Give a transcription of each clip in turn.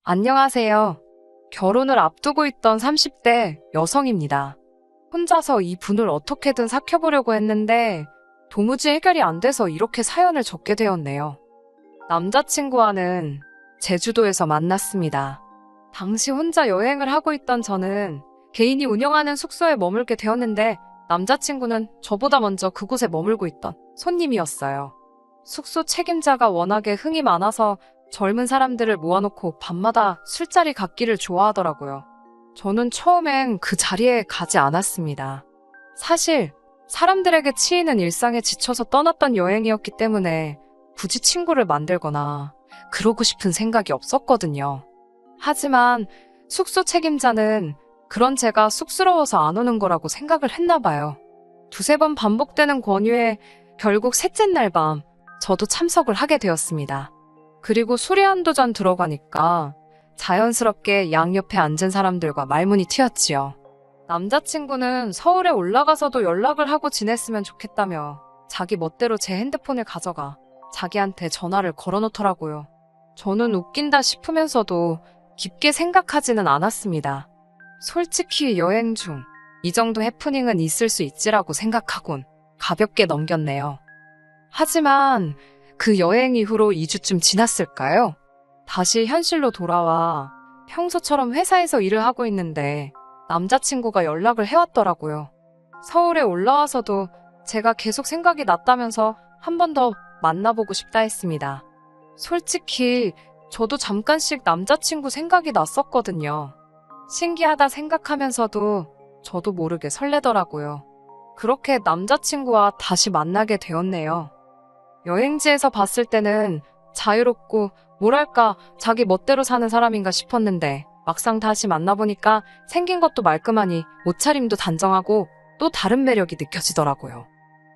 안녕하세요. 결혼을 앞두고 있던 30대 여성입니다. 혼자서 이 분을 어떻게든 삭혀보려고 했는데 도무지 해결이 안 돼서 이렇게 사연을 적게 되었네요. 남자친구와는 제주도에서 만났습니다. 당시 혼자 여행을 하고 있던 저는 개인이 운영하는 숙소에 머물게 되었는데 남자친구는 저보다 먼저 그곳에 머물고 있던 손님이었어요. 숙소 책임자가 워낙에 흥이 많아서 젊은 사람들을 모아놓고 밤마다 술자리 갖기를 좋아하더라고요. 저는 처음엔 그 자리에 가지 않았습니다. 사실 사람들에게 치이는 일상에 지쳐서 떠났던 여행이었기 때문에 굳이 친구를 만들거나 그러고 싶은 생각이 없었거든요. 하지만 숙소 책임자는 그런 제가 쑥스러워서 안 오는 거라고 생각을 했나 봐요. 두세 번 반복되는 권유에 결국 셋째 날 밤 저도 참석을 하게 되었습니다. 그리고 술이 한두 잔 들어가니까 자연스럽게 양옆에 앉은 사람들과 말문이 트였지요. 남자친구는 서울에 올라가서도 연락을 하고 지냈으면 좋겠다며 자기 멋대로 제 핸드폰을 가져가 자기한테 전화를 걸어놓더라고요. 저는 웃긴다 싶으면서도 깊게 생각하지는 않았습니다. 솔직히 여행 중 이 정도 해프닝은 있을 수 있지라고 생각하곤 가볍게 넘겼네요. 하지만 그 여행 이후로 2주쯤 지났을까요? 다시 현실로 돌아와 평소처럼 회사에서 일을 하고 있는데 남자친구가 연락을 해왔더라고요. 서울에 올라와서도 제가 계속 생각이 났다면서 한 번 더 만나보고 싶다 했습니다. 솔직히 저도 잠깐씩 남자친구 생각이 났었거든요. 신기하다 생각하면서도 저도 모르게 설레더라고요. 그렇게 남자친구와 다시 만나게 되었네요. 여행지에서 봤을 때는 자유롭고 뭐랄까 자기 멋대로 사는 사람인가 싶었는데 막상 다시 만나보니까 생긴 것도 말끔하니 옷차림도 단정하고 또 다른 매력이 느껴지더라고요.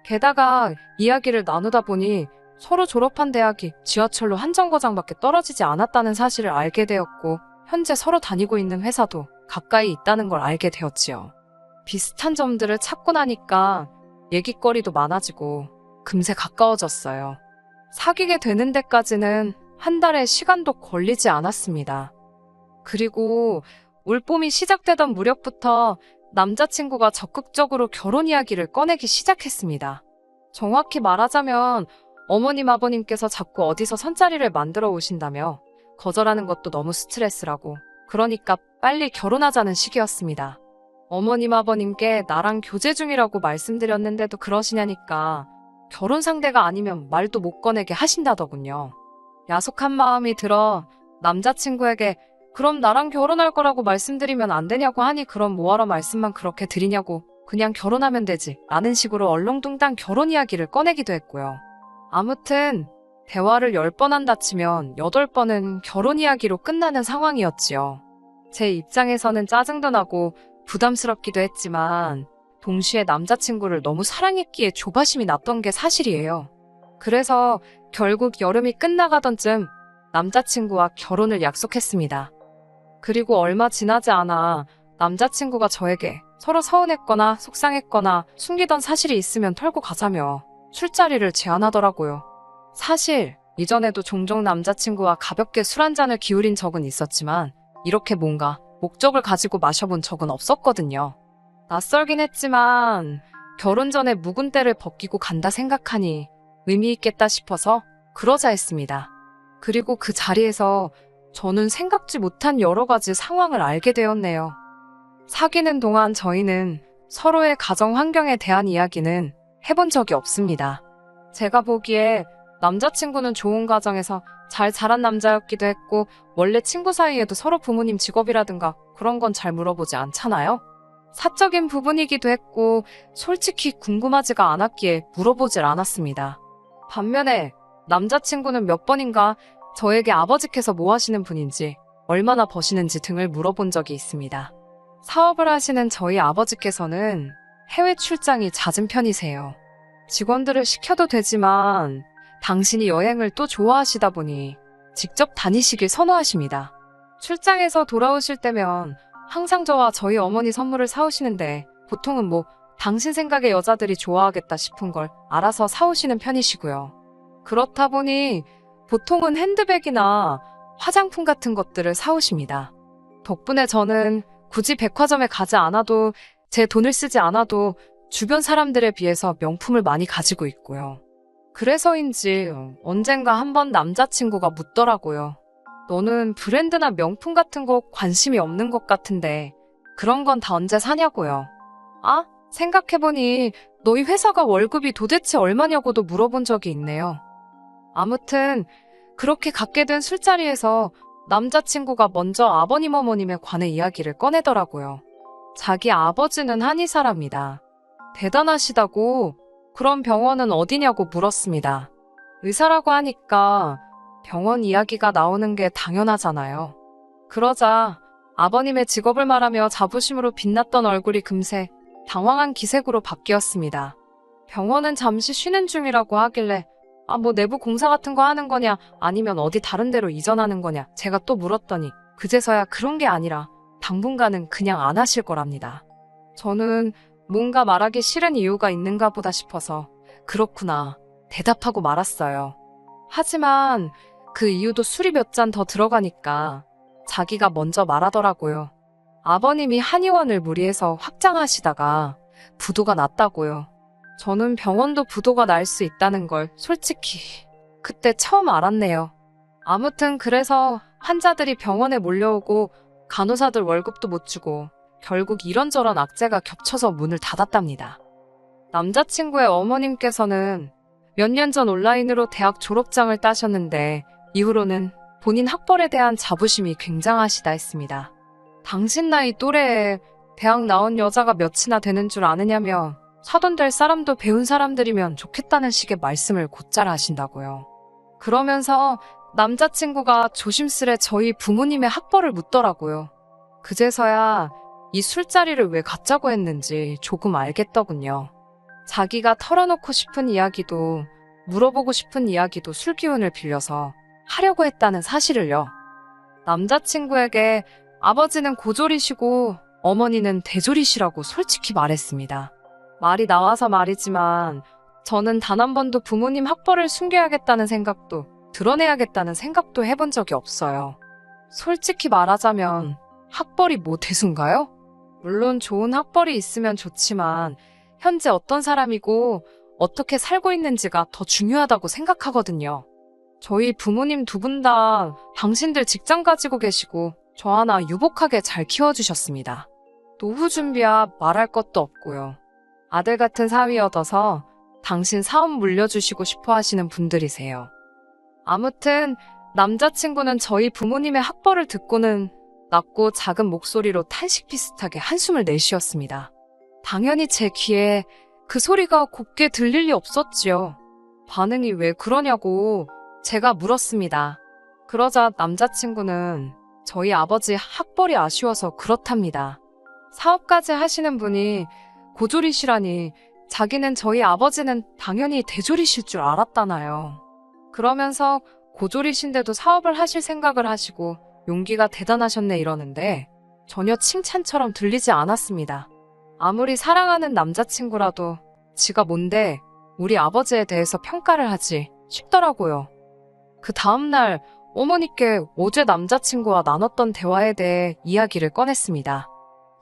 게다가 이야기를 나누다 보니 서로 졸업한 대학이 지하철로 한 정거장밖에 떨어지지 않았다는 사실을 알게 되었고 현재 서로 다니고 있는 회사도 가까이 있다는 걸 알게 되었지요. 비슷한 점들을 찾고 나니까 얘기거리도 많아지고 금세 가까워졌어요. 사귀게 되는 데까지는 한 달의 시간도 걸리지 않았습니다. 그리고 올봄이 시작되던 무렵부터 남자친구가 적극적으로 결혼 이야기를 꺼내기 시작했습니다. 정확히 말하자면 어머님 아버님께서 자꾸 어디서 선자리를 만들어 오신다며 거절하는 것도 너무 스트레스라고 그러니까 빨리 결혼하자는 시기였습니다. 어머님 아버님께 나랑 교제 중이라고 말씀드렸는데도 그러시냐니까 결혼 상대가 아니면 말도 못 꺼내게 하신다더군요. 야속한 마음이 들어 남자친구에게 그럼 나랑 결혼할 거라고 말씀드리면 안 되냐고 하니 그럼 뭐하러 말씀만 그렇게 드리냐고 그냥 결혼하면 되지 라는 식으로 얼렁뚱땅 결혼 이야기를 꺼내기도 했고요. 아무튼 대화를 10번 한다 치면 8번은 결혼 이야기로 끝나는 상황이었지요. 제 입장에서는 짜증도 나고 부담스럽기도 했지만 동시에 남자친구를 너무 사랑했기에 조바심이 났던 게 사실이에요. 그래서 결국 여름이 끝나가던 쯤 남자친구와 결혼을 약속했습니다. 그리고 얼마 지나지 않아 남자친구가 저에게 서로 서운했거나 속상했거나 숨기던 사실이 있으면 털고 가자며 술자리를 제안하더라고요. 사실 이전에도 종종 남자친구와 가볍게 술 한 잔을 기울인 적은 있었지만 이렇게 뭔가 목적을 가지고 마셔본 적은 없었거든요. 낯설긴 했지만 결혼 전에 묵은 때를 벗기고 간다 생각하니 의미 있겠다 싶어서 그러자 했습니다. 그리고 그 자리에서 저는 생각지 못한 여러 가지 상황을 알게 되었네요. 사귀는 동안 저희는 서로의 가정 환경에 대한 이야기는 해본 적이 없습니다. 제가 보기에 남자친구는 좋은 가정에서 잘 자란 남자였기도 했고 원래 친구 사이에도 서로 부모님 직업이라든가 그런 건 잘 물어보지 않잖아요? 사적인 부분이기도 했고 솔직히 궁금하지가 않았기에 물어보질 않았습니다. 반면에 남자친구는 몇 번인가 저에게 아버지께서 뭐 하시는 분인지 얼마나 버시는지 등을 물어본 적이 있습니다. 사업을 하시는 저희 아버지께서는 해외 출장이 잦은 편이세요. 직원들을 시켜도 되지만 당신이 여행을 또 좋아하시다 보니 직접 다니시길 선호하십니다. 출장에서 돌아오실 때면 항상 저와 저희 어머니 선물을 사오시는데 보통은 뭐 당신 생각에 여자들이 좋아하겠다 싶은 걸 알아서 사오시는 편이시고요. 그렇다 보니 보통은 핸드백이나 화장품 같은 것들을 사오십니다. 덕분에 저는 굳이 백화점에 가지 않아도 제 돈을 쓰지 않아도 주변 사람들에 비해서 명품을 많이 가지고 있고요. 그래서인지 언젠가 한번 남자친구가 묻더라고요. 너는 브랜드나 명품 같은 거 관심이 없는 것 같은데 그런 건 다 언제 사냐고요. 아, 생각해보니 너희 회사가 월급이 도대체 얼마냐고도 물어본 적이 있네요. 아무튼 그렇게 갖게 된 술자리에서 남자친구가 먼저 아버님 어머님에 관해 이야기를 꺼내더라고요. 자기 아버지는 한의사랍니다. 대단하시다고. 그럼 병원은 어디냐고 물었습니다. 의사라고 하니까 병원 이야기가 나오는 게 당연하잖아요. 그러자 아버님의 직업을 말하며 자부심으로 빛났던 얼굴이 금세 당황한 기색으로 바뀌었습니다. 병원은 잠시 쉬는 중이라고 하길래 뭐 내부 공사 같은 거 하는 거냐 아니면 어디 다른 데로 이전하는 거냐 제가 또 물었더니 그제서야 그런 게 아니라 당분간은 그냥 안 하실 거랍니다. 저는 뭔가 말하기 싫은 이유가 있는가 보다 싶어서 그렇구나 대답하고 말았어요. 하지만 그 이유도 술이 몇 잔 더 들어가니까 자기가 먼저 말하더라고요. 아버님이 한의원을 무리해서 확장하시다가 부도가 났다고요. 저는 병원도 부도가 날 수 있다는 걸 솔직히 그때 처음 알았네요. 아무튼 그래서 환자들이 병원에 몰려오고 간호사들 월급도 못 주고 결국 이런저런 악재가 겹쳐서 문을 닫았답니다. 남자친구의 어머님께서는 몇 년 전 온라인으로 대학 졸업장을 따셨는데 이후로는 본인 학벌에 대한 자부심이 굉장하시다 했습니다. 당신 나이 또래에 대학 나온 여자가 몇이나 되는 줄 아느냐며 사돈 될 사람도 배운 사람들이면 좋겠다는 식의 말씀을 곧잘 하신다고요. 그러면서 남자친구가 조심스레 저희 부모님의 학벌을 묻더라고요. 그제서야 이 술자리를 왜 갖자고 했는지 조금 알겠더군요. 자기가 털어놓고 싶은 이야기도 물어보고 싶은 이야기도 술 기운을 빌려서 하려고 했다는 사실을요. 남자친구에게 아버지는 고졸이시고 어머니는 대졸이시라고 솔직히 말했습니다. 말이 나와서 말이지만 저는 단 한 번도 부모님 학벌을 숨겨야겠다는 생각도 드러내야겠다는 생각도 해본 적이 없어요. 솔직히 말하자면 학벌이 뭐 대수인가요? 물론 좋은 학벌이 있으면 좋지만 현재 어떤 사람이고 어떻게 살고 있는지가 더 중요하다고 생각하거든요. 저희 부모님 두 분 다 당신들 직장 가지고 계시고 저 하나 유복하게 잘 키워주셨습니다. 노후 준비야 말할 것도 없고요. 아들 같은 사위 얻어서 당신 사업 물려주시고 싶어 하시는 분들이세요. 아무튼 남자친구는 저희 부모님의 학벌을 듣고는 낮고 작은 목소리로 탄식 비슷하게 한숨을 내쉬었습니다. 당연히 제 귀에 그 소리가 곱게 들릴 리 없었지요. 반응이 왜 그러냐고 제가 물었습니다. 그러자 남자친구는 저희 아버지 학벌이 아쉬워서 그렇답니다. 사업까지 하시는 분이 고졸이시라니 자기는 저희 아버지는 당연히 대졸이실 줄 알았다나요. 그러면서 고졸이신데도 사업을 하실 생각을 하시고 용기가 대단하셨네 이러는데 전혀 칭찬처럼 들리지 않았습니다. 아무리 사랑하는 남자친구라도 지가 뭔데 우리 아버지에 대해서 평가를 하지 싶더라고요. 그 다음날 어머니께 어제 남자친구와 나눴던 대화에 대해 이야기를 꺼냈습니다.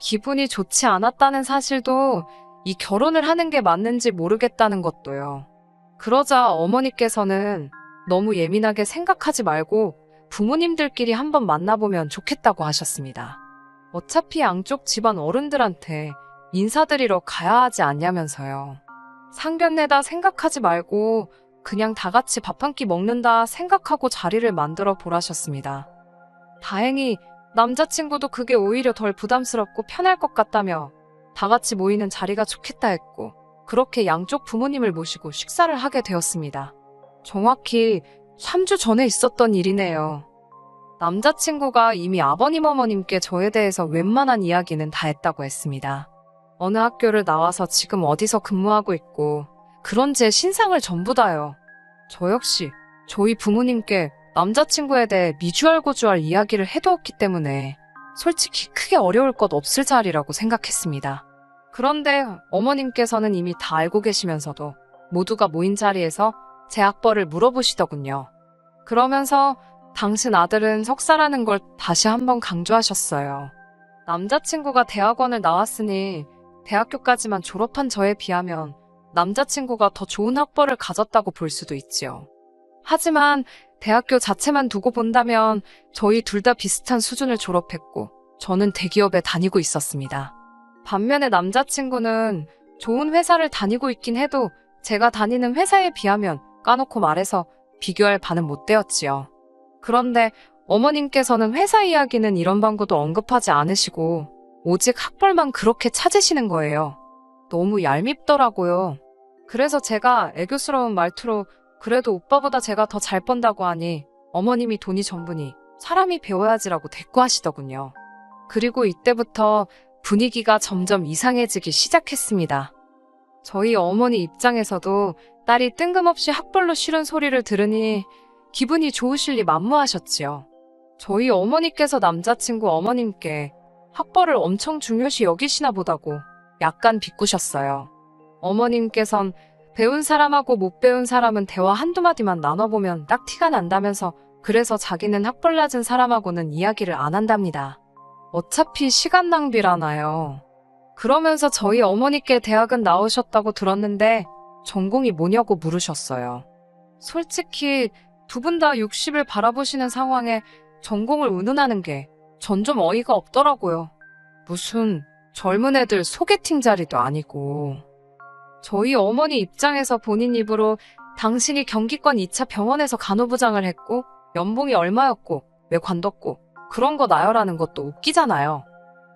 기분이 좋지 않았다는 사실도 이 결혼을 하는 게 맞는지 모르겠다는 것도요. 그러자 어머니께서는 너무 예민하게 생각하지 말고 부모님들끼리 한번 만나보면 좋겠다고 하셨습니다. 어차피 양쪽 집안 어른들한테 인사드리러 가야 하지 않냐면서요. 상견례다 생각하지 말고 그냥 다 같이 밥 한 끼 먹는다 생각하고 자리를 만들어 보라셨습니다. 다행히 남자친구도 그게 오히려 덜 부담스럽고 편할 것 같다며 다 같이 모이는 자리가 좋겠다 했고 그렇게 양쪽 부모님을 모시고 식사를 하게 되었습니다. 정확히 3주 전에 있었던 일이네요. 남자친구가 이미 아버님 어머님께 저에 대해서 웬만한 이야기는 다 했다고 했습니다. 어느 학교를 나와서 지금 어디서 근무하고 있고 그런 제 신상을 전부 다요. 저 역시 저희 부모님께 남자친구에 대해 미주알고주알 이야기를 해두었기 때문에 솔직히 크게 어려울 것 없을 자리라고 생각했습니다. 그런데 어머님께서는 이미 다 알고 계시면서도 모두가 모인 자리에서 제 학벌을 물어보시더군요. 그러면서 당신 아들은 석사라는 걸 다시 한번 강조하셨어요. 남자친구가 대학원을 나왔으니 대학교까지만 졸업한 저에 비하면 남자친구가 더 좋은 학벌을 가졌다고 볼 수도 있지요. 하지만 대학교 자체만 두고 본다면 저희 둘 다 비슷한 수준을 졸업했고 저는 대기업에 다니고 있었습니다. 반면에 남자친구는 좋은 회사를 다니고 있긴 해도 제가 다니는 회사에 비하면 까놓고 말해서 비교할 바는 못 되었지요. 그런데 어머님께서는 회사 이야기는 이런 방구도 언급하지 않으시고 오직 학벌만 그렇게 찾으시는 거예요. 너무 얄밉더라고요. 그래서 제가 애교스러운 말투로 그래도 오빠보다 제가 더 잘 번다고 하니 어머님이 돈이 전부니 사람이 배워야지라고 대꾸하시더군요. 그리고 이때부터 분위기가 점점 이상해지기 시작했습니다. 저희 어머니 입장에서도 딸이 뜬금없이 학벌로 싫은 소리를 들으니 기분이 좋으실 리 만무하셨지요. 저희 어머니께서 남자친구 어머님께 학벌을 엄청 중요시 여기시나 보다고 약간 비꼬셨어요. 어머님께선 배운 사람하고 못 배운 사람은 대화 한두 마디만 나눠보면 딱 티가 난다면서 그래서 자기는 학벌 낮은 사람하고는 이야기를 안 한답니다. 어차피 시간 낭비라나요. 그러면서 저희 어머니께 대학은 나오셨다고 들었는데 전공이 뭐냐고 물으셨어요. 솔직히 두 분 다 60을 바라보시는 상황에 전공을 운운하는 게 전 좀 어이가 없더라고요. 무슨 젊은 애들 소개팅 자리도 아니고. 저희 어머니 입장에서 본인 입으로 당신이 경기권 2차 병원에서 간호부장을 했고 연봉이 얼마였고 왜 관뒀고 그런 거 나열하는 것도 웃기잖아요.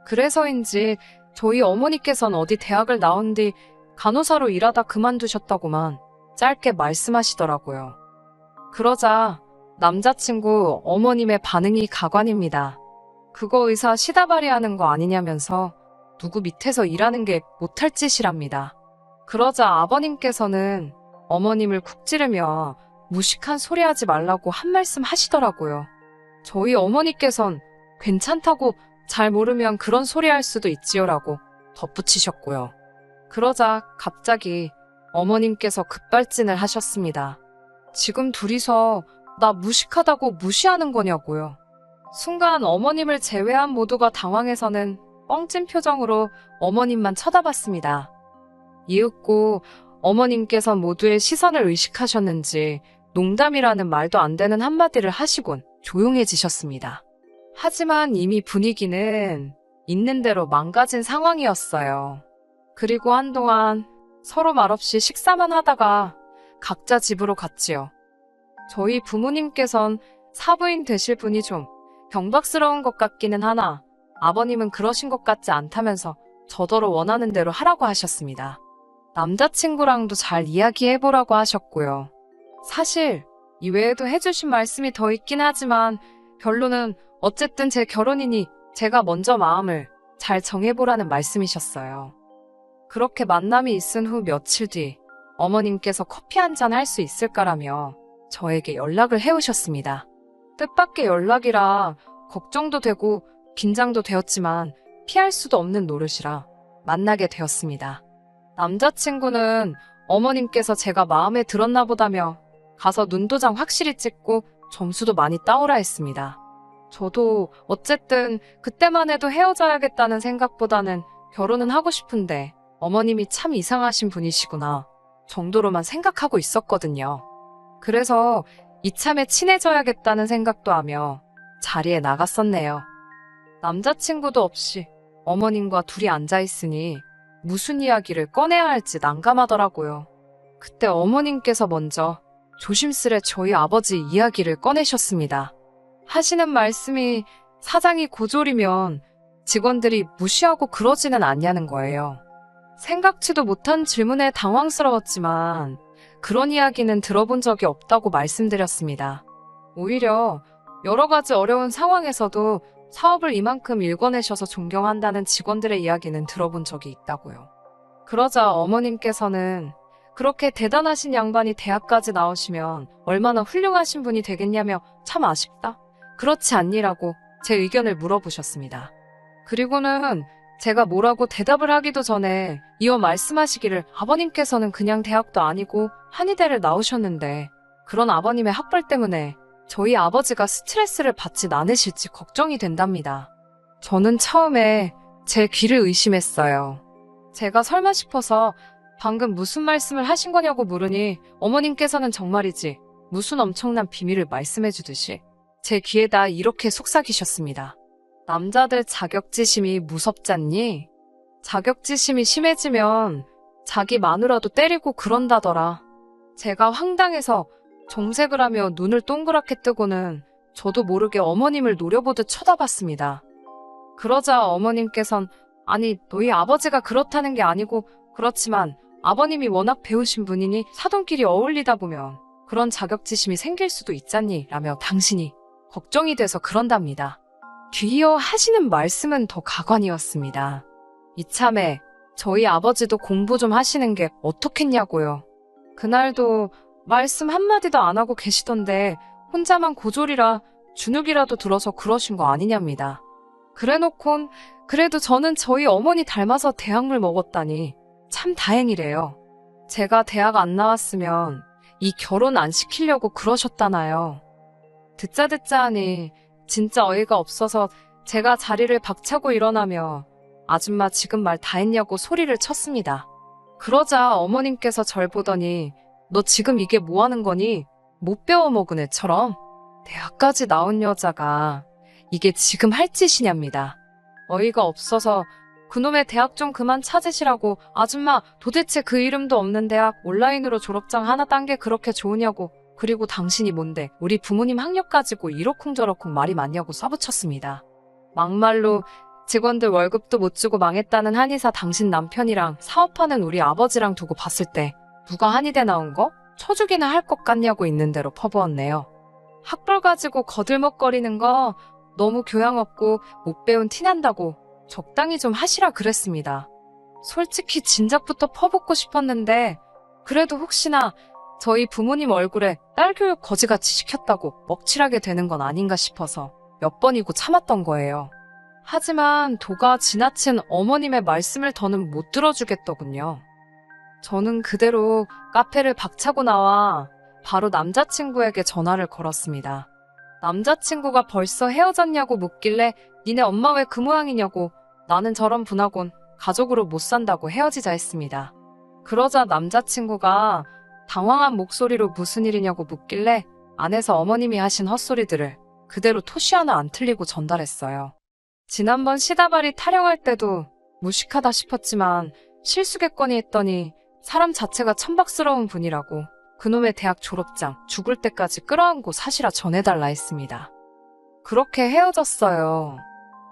그래서인지 저희 어머니께선 어디 대학을 나온 뒤 간호사로 일하다 그만두셨다고만 짧게 말씀하시더라고요. 그러자 남자친구 어머님의 반응이 가관입니다. 그거 의사 시다발이 하는 거 아니냐면서 누구 밑에서 일하는 게 못할 짓이랍니다. 그러자 아버님께서는 어머님을 쿡 찌르며 무식한 소리 하지 말라고 한 말씀 하시더라고요. 저희 어머니께선 괜찮다고 잘 모르면 그런 소리 할 수도 있지요라고 덧붙이셨고요. 그러자 갑자기 어머님께서 급발진을 하셨습니다. 지금 둘이서 나 무식하다고 무시하는 거냐고요. 순간 어머님을 제외한 모두가 당황해서는 뻥찐 표정으로 어머님만 쳐다봤습니다. 이윽고 어머님께서 모두의 시선을 의식하셨는지 농담이라는 말도 안 되는 한마디를 하시곤 조용해지셨습니다. 하지만 이미 분위기는 있는 대로 망가진 상황이었어요. 그리고 한동안 서로 말없이 식사만 하다가 각자 집으로 갔지요. 저희 부모님께선 사부인 되실 분이 좀 경박스러운 것 같기는 하나 아버님은 그러신 것 같지 않다면서 저더러 원하는 대로 하라고 하셨습니다. 남자친구랑도 잘 이야기해보라고 하셨고요. 사실 이외에도 해주신 말씀이 더 있긴 하지만 결론은 어쨌든 제 결혼이니 제가 먼저 마음을 잘 정해보라는 말씀이셨어요. 그렇게 만남이 있은 후 며칠 뒤 어머님께서 커피 한잔 할 수 있을까라며 저에게 연락을 해오셨습니다. 뜻밖의 연락이라 걱정도 되고 긴장도 되었지만 피할 수도 없는 노릇이라 만나게 되었습니다. 남자친구는 어머님께서 제가 마음에 들었나 보다며 가서 눈도장 확실히 찍고 점수도 많이 따오라 했습니다. 저도 어쨌든 그때만 해도 헤어져야겠다는 생각보다는 결혼은 하고 싶은데 어머님이 참 이상하신 분이시구나 정도로만 생각하고 있었거든요. 그래서 이참에 친해져야겠다는 생각도 하며 자리에 나갔었네요. 남자친구도 없이 어머님과 둘이 앉아있으니 무슨 이야기를 꺼내야 할지 난감하더라고요. 그때 어머님께서 먼저 조심스레 저희 아버지 이야기를 꺼내셨습니다. 하시는 말씀이 사장이 고졸이면 직원들이 무시하고 그러지는 않냐는 거예요. 생각지도 못한 질문에 당황스러웠지만 그런 이야기는 들어본 적이 없다고 말씀드렸습니다. 오히려 여러 가지 어려운 상황에서도 사업을 이만큼 일궈내셔서 존경한다는 직원들의 이야기는 들어본 적이 있다고요. 그러자 어머님께서는 그렇게 대단하신 양반이 대학까지 나오시면 얼마나 훌륭하신 분이 되겠냐며 참 아쉽다. 그렇지 않니라고 제 의견을 물어보셨습니다. 그리고는 제가 뭐라고 대답을 하기도 전에 이어 말씀하시기를 아버님께서는 그냥 대학도 아니고 한의대를 나오셨는데 그런 아버님의 학벌 때문에 저희 아버지가 스트레스를 받지 않으실지 걱정이 된답니다. 저는 처음에 제 귀를 의심했어요. 제가 설마 싶어서 방금 무슨 말씀을 하신 거냐고 물으니 어머님께서는 정말이지 무슨 엄청난 비밀을 말씀해 주듯이 제 귀에다 이렇게 속삭이셨습니다. 남자들 자격지심이 무섭잖니? 자격지심이 심해지면 자기 마누라도 때리고 그런다더라. 제가 황당해서 정색을 하며 눈을 동그랗게 뜨고는 저도 모르게 어머님을 노려보듯 쳐다봤습니다. 그러자 어머님께선 아니 너희 아버지가 그렇다는 게 아니고 그렇지만 아버님이 워낙 배우신 분이니 사돈끼리 어울리다 보면 그런 자격지심이 생길 수도 있잖니 라며 당신이 걱정이 돼서 그런답니다. 귀여 하시는 말씀은 더 가관이었습니다. 이참에 저희 아버지도 공부 좀 하시는 게 어떻겠냐고요. 그날도 말씀 한마디도 안 하고 계시던데 혼자만 고졸이라 주눅이라도 들어서 그러신 거 아니냐입니다. 그래놓곤 그래도 저는 저희 어머니 닮아서 대학물 먹었다니 참 다행이래요. 제가 대학 안 나왔으면 이 결혼 안 시키려고 그러셨다나요. 듣자 하니 진짜 어이가 없어서 제가 자리를 박차고 일어나며 아줌마 지금 말 다 했냐고 소리를 쳤습니다. 그러자 어머님께서 절 보더니 너 지금 이게 뭐 하는 거니? 못 배워먹은 애처럼? 대학까지 나온 여자가 이게 지금 할 짓이냐입니다. 어이가 없어서 그놈의 대학 좀 그만 찾으시라고 아줌마 도대체 그 이름도 없는 대학 온라인으로 졸업장 하나 딴 게 그렇게 좋으냐고 그리고 당신이 뭔데 우리 부모님 학력 가지고 이러쿵저러쿵 말이 많냐고 써붙였습니다. 막말로 직원들 월급도 못 주고 망했다는 한의사 당신 남편이랑 사업하는 우리 아버지랑 두고 봤을 때 누가 한의대 나온 거? 쳐주기나 할 것 같냐고 있는 대로 퍼부었네요. 학벌 가지고 거들먹거리는 거 너무 교양 없고 못 배운 티난다고 적당히 좀 하시라 그랬습니다. 솔직히 진작부터 퍼붓고 싶었는데 그래도 혹시나 저희 부모님 얼굴에 딸 교육 거지같이 시켰다고 먹칠하게 되는 건 아닌가 싶어서 몇 번이고 참았던 거예요. 하지만 도가 지나친 어머님의 말씀을 더는 못 들어주겠더군요. 저는 그대로 카페를 박차고 나와 바로 남자친구에게 전화를 걸었습니다. 남자친구가 벌써 헤어졌냐고 묻길래 니네 엄마 왜 그 모양이냐고 나는 저런 분하곤 가족으로 못 산다고 헤어지자 했습니다. 그러자 남자친구가 당황한 목소리로 무슨 일이냐고 묻길래 안에서 어머님이 하신 헛소리들을 그대로 토시 하나 안 틀리고 전달했어요. 지난번 시다발이 타령할 때도 무식하다 싶었지만 실수겠거니 했더니 사람 자체가 천박스러운 분이라고 그놈의 대학 졸업장 죽을 때까지 끌어안고 사시라 전해달라 했습니다. 그렇게 헤어졌어요.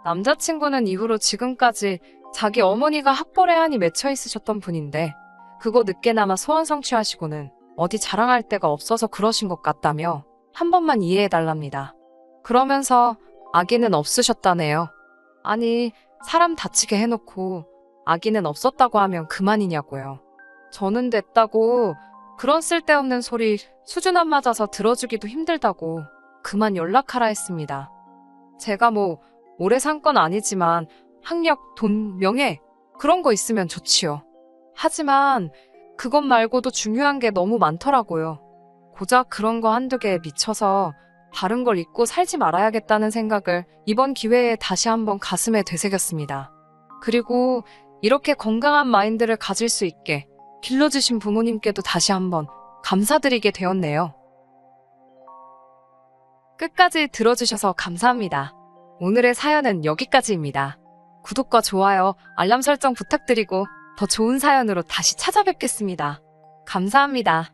남자친구는 이후로 지금까지 자기 어머니가 학벌에 한이 맺혀 있으셨던 분인데 그거 늦게나마 소원 성취하시고는 어디 자랑할 데가 없어서 그러신 것 같다며 한 번만 이해해달랍니다. 그러면서 아기는 없으셨다네요. 아니 사람 다치게 해놓고 아기는 없었다고 하면 그만이냐고요. 저는 됐다고 그런 쓸데없는 소리 수준 안 맞아서 들어주기도 힘들다고 그만 연락하라 했습니다. 제가 뭐 오래 산 건 아니지만 학력, 돈, 명예 그런 거 있으면 좋지요. 하지만 그것 말고도 중요한 게 너무 많더라고요. 고작 그런 거 한두 개에 미쳐서 다른 걸 잊고 살지 말아야겠다는 생각을 이번 기회에 다시 한번 가슴에 되새겼습니다. 그리고 이렇게 건강한 마인드를 가질 수 있게 길러주신 부모님께도 다시 한번 감사드리게 되었네요. 끝까지 들어주셔서 감사합니다. 오늘의 사연은 여기까지입니다. 구독과 좋아요, 알람 설정 부탁드리고 더 좋은 사연으로 다시 찾아뵙겠습니다. 감사합니다.